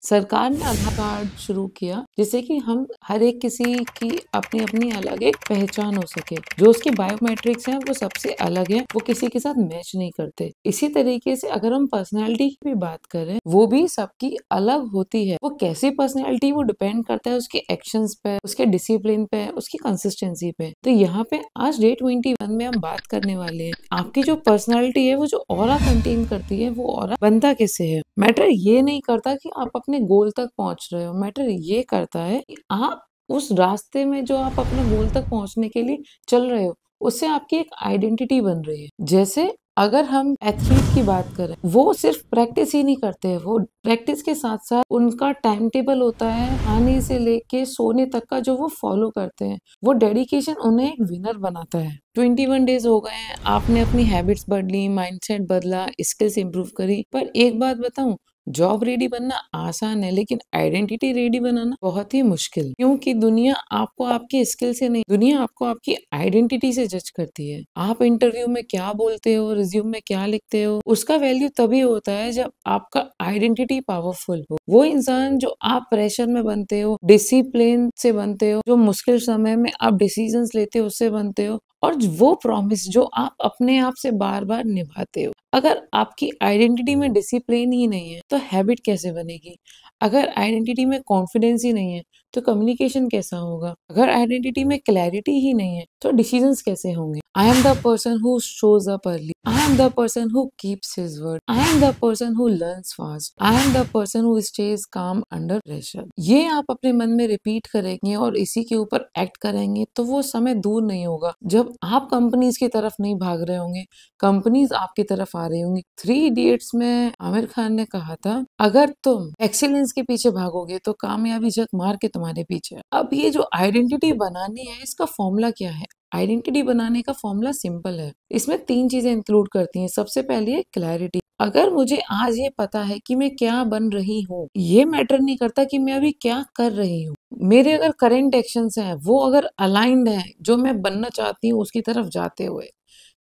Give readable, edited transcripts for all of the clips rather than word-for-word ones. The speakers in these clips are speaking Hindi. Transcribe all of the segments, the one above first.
सरकार ने आधार कार्ड शुरू किया जिससे कि हम हर एक किसी की अपनी अपनी अलग एक पहचान हो सके। जो उसकी बायोमेट्रिक्स हैं वो सबसे अलग है, वो किसी के साथ मैच नहीं करते। इसी तरीके से अगर हम पर्सनैलिटी की भी बात करें, वो भी सबकी अलग होती है। वो कैसी पर्सनैलिटी, वो डिपेंड करता है उसके एक्शंस पे, उसके डिसिप्लिन पे, उसकी कंसिस्टेंसी पे। तो यहाँ पे आज डे 21 में हम बात करने वाले हैं आपकी जो पर्सनैलिटी है, वो जो ऑरा कंटेन करती है, वो ऑरा बनता कैसे है। मैटर ये नहीं करता कि आप अपने गोल तक पहुंच रहे हो, मैटर ये करता है कि आप उस रास्ते में जो आप अपने गोल तक पहुंचने के लिए चल रहे हो, उससे आपकी एक आइडेंटिटी बन रही है। जैसे अगर हम एथलीट की बात करें, वो सिर्फ प्रैक्टिस ही नहीं करते हैं, वो प्रैक्टिस के साथ साथ उनका टाइम टेबल होता है, खाने से लेके सोने तक का जो वो फॉलो करते हैं, वो डेडिकेशन उन्हें एक विनर बनाता है। 21 डेज हो गए हैं, आपने अपनी हैबिट्स बदली, माइंडसेट बदला, स्किल्स इंप्रूव करी, पर एक बात बताऊं, जॉब रेडी बनना आसान है लेकिन आइडेंटिटी रेडी बनाना बहुत ही मुश्किल। क्योंकि दुनिया आपको आपकी स्किल से नहीं, दुनिया आपको आपकी आइडेंटिटी से जज करती है। आप इंटरव्यू में क्या बोलते हो, रिज्यूम में क्या लिखते हो, उसका वैल्यू तभी होता है जब आपका आइडेंटिटी पावरफुल हो। वो इंसान जो आप प्रेशर में बनते हो, डिसिप्लिन से बनते हो, जो मुश्किल समय में आप डिसीजंस लेते हो उससे बनते हो, और वो प्रॉमिस जो आप अपने आप से बार बार निभाते हो। अगर आपकी आइडेंटिटी में डिसिप्लिन ही नहीं है तो हैबिट कैसे बनेगी। अगर आइडेंटिटी में कॉन्फिडेंस ही नहीं है तो कम्युनिकेशन कैसा होगा। अगर आइडेंटिटी में क्लैरिटी ही नहीं है तो डिसीजंस कैसे होंगे। I am the person who shows up early, I am the person who keeps his word, I am the person who learns fast, I am the person who stays काम अंडर प्रेशर। ये आप अपने मन में रिपीट करेंगे और इसी के ऊपर एक्ट करेंगे तो वो समय दूर नहीं होगा जब आप कंपनीज की तरफ नहीं भाग रहे होंगे, कंपनीज आपकी तरफ आ रही होंगी। 3 इडियट्स में आमिर खान ने कहा था, अगर तुम एक्सीलेंस के पीछे भागोगे तो कामयाबी जग मार के तुम्हारे पीछे। अब ये जो आइडेंटिटी बनानी है, इसका फॉर्मूला क्या है। आइडेंटिटी बनाने का फॉर्मूला सिंपल है, इसमें 3 चीजें इंक्लूड करती हैं। सबसे पहले है क्लैरिटी। अगर मुझे आज ये पता है कि मैं क्या बन रही हूँ, ये मैटर नहीं करता कि मैं अभी क्या कर रही हूँ, मेरे अगर करेंट एक्शंस हैं वो अगर अलाइंड हैं जो मैं बनना चाहती हूँ उसकी तरफ जाते हुए,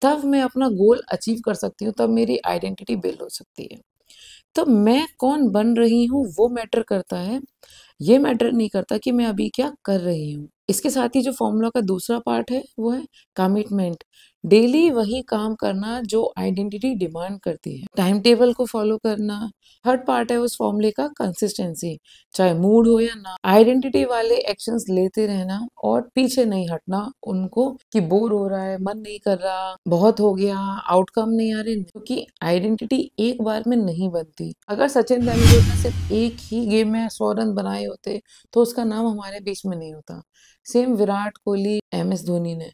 तब मैं अपना गोल अचीव कर सकती हूँ, तब मेरी आइडेंटिटी बिल्ड हो सकती है। तो मैं कौन बन रही हूँ वो मैटर करता है, ये मैटर नहीं करता कि मैं अभी क्या कर रही हूँ। इसके साथ ही जो फॉर्मूला का दूसरा पार्ट है वो है कमिटमेंट। डेली वही काम करना जो आइडेंटिटी डिमांड करती है, टाइम टेबल को फॉलो करना। थर्ड पार्ट है उस फॉर्मूले का कंसिस्टेंसी, चाहे मूड हो या ना, आइडेंटिटी वाले एक्शंस लेते रहना और पीछे नहीं हटना उनको कि बोर हो रहा है, मन नहीं कर रहा, बहुत हो गया, आउटकम नहीं आ रहे। क्योंकि आइडेंटिटी एक बार में नहीं बनती। अगर सचिन तेंदुलकर ने सिर्फ एक ही गेम में 100 रन बनाए होते तो उसका नाम हमारे बीच में नहीं होता। सेम विराट कोहली, MS धोनी ने,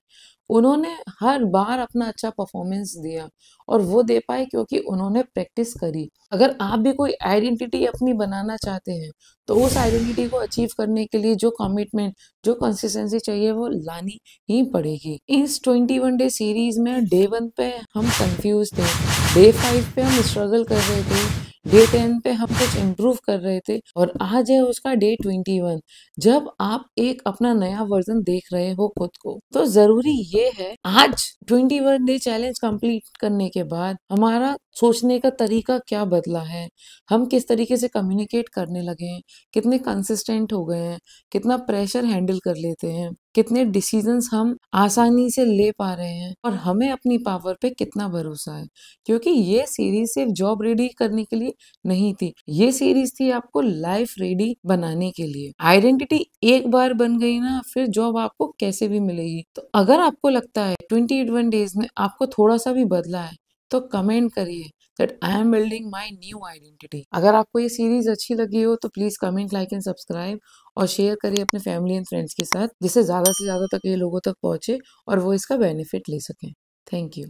उन्होंने हर बार अपना अच्छा परफॉर्मेंस दिया और वो दे पाए क्योंकि उन्होंने प्रैक्टिस करी। अगर आप भी कोई आइडेंटिटी अपनी बनाना चाहते हैं तो उस आइडेंटिटी को अचीव करने के लिए जो कमिटमेंट, जो कंसिस्टेंसी चाहिए वो लानी ही पड़ेगी। इस 21 डे सीरीज में डे 1 पे हम कंफ्यूज थे, डे 5 पे हम स्ट्रगल कर रहे थे, डे 10 पे हम कुछ इम्प्रूव कर रहे थे, और आज है उसका डे 21 जब आप एक अपना नया वर्जन देख रहे हो खुद को। तो जरूरी ये है आज 21 डे चैलेंज कंप्लीट करने के बाद हमारा सोचने का तरीका क्या बदला है, हम किस तरीके से कम्युनिकेट करने लगे हैं, कितने कंसिस्टेंट हो गए हैं, कितना प्रेशर हैंडल कर लेते हैं, कितने डिसीजंस हम आसानी से ले पा रहे हैं, और हमें अपनी पावर पे कितना भरोसा है। क्योंकि ये सीरीज सिर्फ जॉब रेडी करने के लिए नहीं थी, ये सीरीज थी आपको लाइफ रेडी बनाने के लिए। आइडेंटिटी एक बार बन गई ना, फिर जॉब आपको कैसे भी मिलेगी। तो अगर आपको लगता है 21 डेज में आपको थोड़ा सा भी बदला है तो कमेंट करिए that I am building my new identity. अगर आपको ये सीरीज अच्छी लगी हो तो please comment, like and subscribe, और शेयर करिए अपने फैमिली एंड फ्रेंड्स के साथ, जिससे ज्यादा से ज्यादा तक ये लोगों तक पहुंचे और वो इसका बेनिफिट ले सकें। Thank you.